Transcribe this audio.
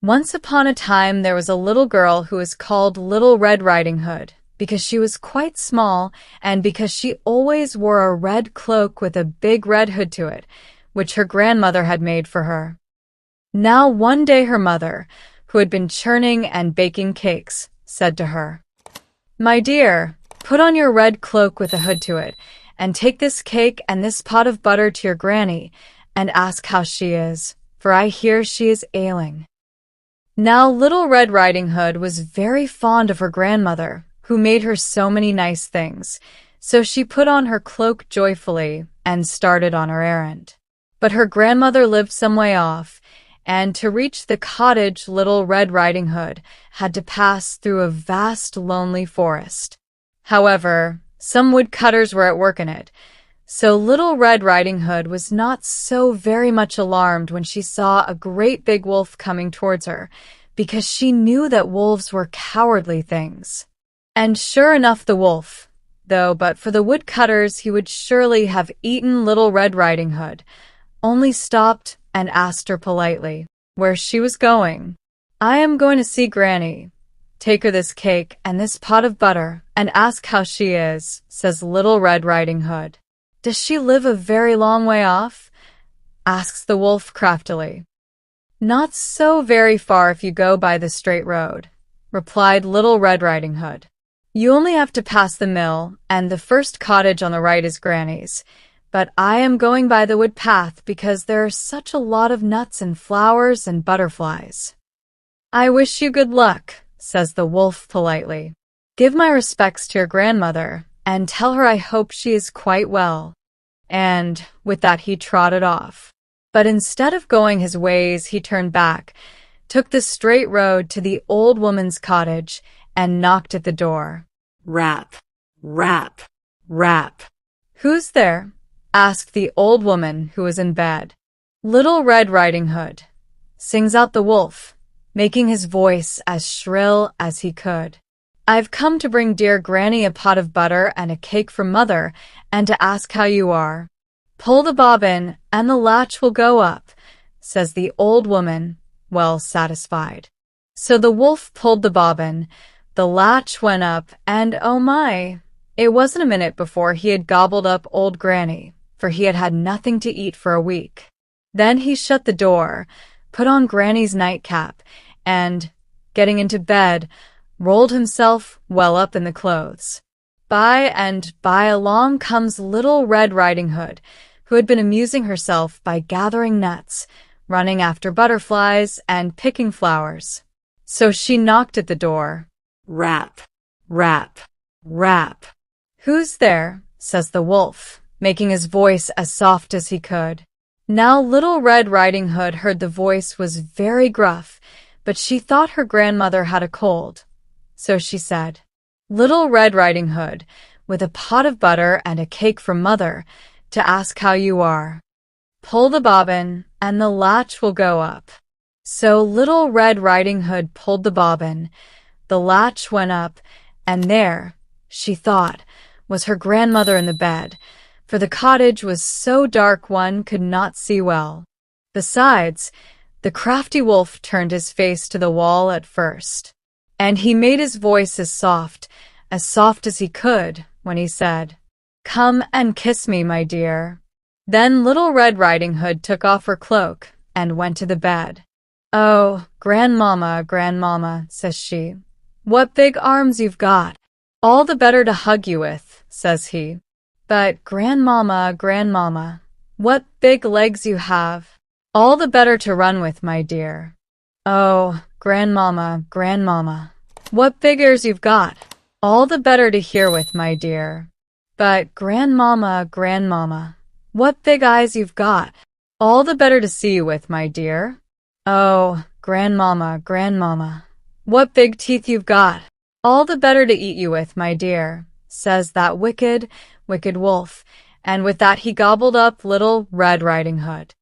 Once upon a time, there was a little girl who was called Little Red Riding Hood because she was quite small and because she always wore a red cloak with a big red hood to it, which her grandmother had made for her. Now one day her mother, who had been churning and baking cakes, said to her, "My dear, put on your red cloak with a hood to it, and take this cake and this pot of butter to your granny, and ask how she is, for I hear she is ailing." Now Little Red Riding Hood was very fond of her grandmother, who made her so many nice things, so she put on her cloak joyfully and started on her errand. But her grandmother lived some way off, and to reach the cottage Little Red Riding Hood had to pass through a vast lonely forest. However, some woodcutters were at work in it, so Little Red Riding Hood was not so very much alarmed when she saw a great big wolf coming towards her, because she knew that wolves were cowardly things. And sure enough, the wolf, though but for the woodcutters he would surely have eaten Little Red Riding Hood, only stopped and asked her politely where she was going. "I am going to see Granny. Take her this cake and this pot of butter and ask how she is," says Little Red Riding Hood. "Does she live a very long way off?" asks the wolf craftily. "Not so very far if you go by the straight road," replied Little Red Riding Hood. "You only have to pass the mill, and the first cottage on the right is Granny's. But I am going by the wood path because there are such a lot of nuts and flowers and butterflies." "I wish you good luck," says the wolf politely. "Give my respects to your grandmother, and tell her I hope she is quite well." And with that he trotted off. But instead of going his ways, he turned back, took the straight road to the old woman's cottage, and knocked at the door. Rap, rap, rap. "Who's there?" asked the old woman who was in bed. "Little Red Riding Hood," sings out the wolf, making his voice as shrill as he could. "I've come to bring dear Granny a pot of butter and a cake from Mother, and to ask how you are." "Pull the bobbin, and the latch will go up," says the old woman, well satisfied. So the wolf pulled the bobbin, the latch went up, and oh my! It wasn't a minute before he had gobbled up old Granny, for he had had nothing to eat for a week. Then he shut the door, put on Granny's nightcap, and, getting into bed, rolled himself well up in the clothes. By and by along comes Little Red Riding Hood, who had been amusing herself by gathering nuts, running after butterflies, and picking flowers. So she knocked at the door. Rap, rap, rap. "Who's there?" says the wolf, making his voice as soft as he could. Now Little Red Riding Hood heard the voice was very gruff, but she thought her grandmother had a cold. So she said, "Little Red Riding Hood, with a pot of butter and a cake from Mother, to ask how you are. Pull the bobbin, and the latch will go up." So Little Red Riding Hood pulled the bobbin, the latch went up, and there, she thought, was her grandmother in the bed, for the cottage was so dark one could not see well. Besides, the crafty wolf turned his face to the wall at first, and he made his voice as soft as he could, when he said, "Come and kiss me, my dear." Then Little Red Riding Hood took off her cloak and went to the bed. "Oh, Grandmama, Grandmama," says she, "what big arms you've got. All the better to hug you with," says he. "But Grandmama, Grandmama, what big legs you have. All the better to run with, my dear." "Oh, Grandmama, Grandmama, what big ears you've got. All the better to hear with, my dear." "But Grandmama, Grandmama, what big eyes you've got. All the better to see you with, my dear." "Oh, Grandmama, Grandmama, what big teeth you've got. All the better to eat you with, my dear," says that wicked, wicked wolf, and with that he gobbled up Little Red Riding Hood.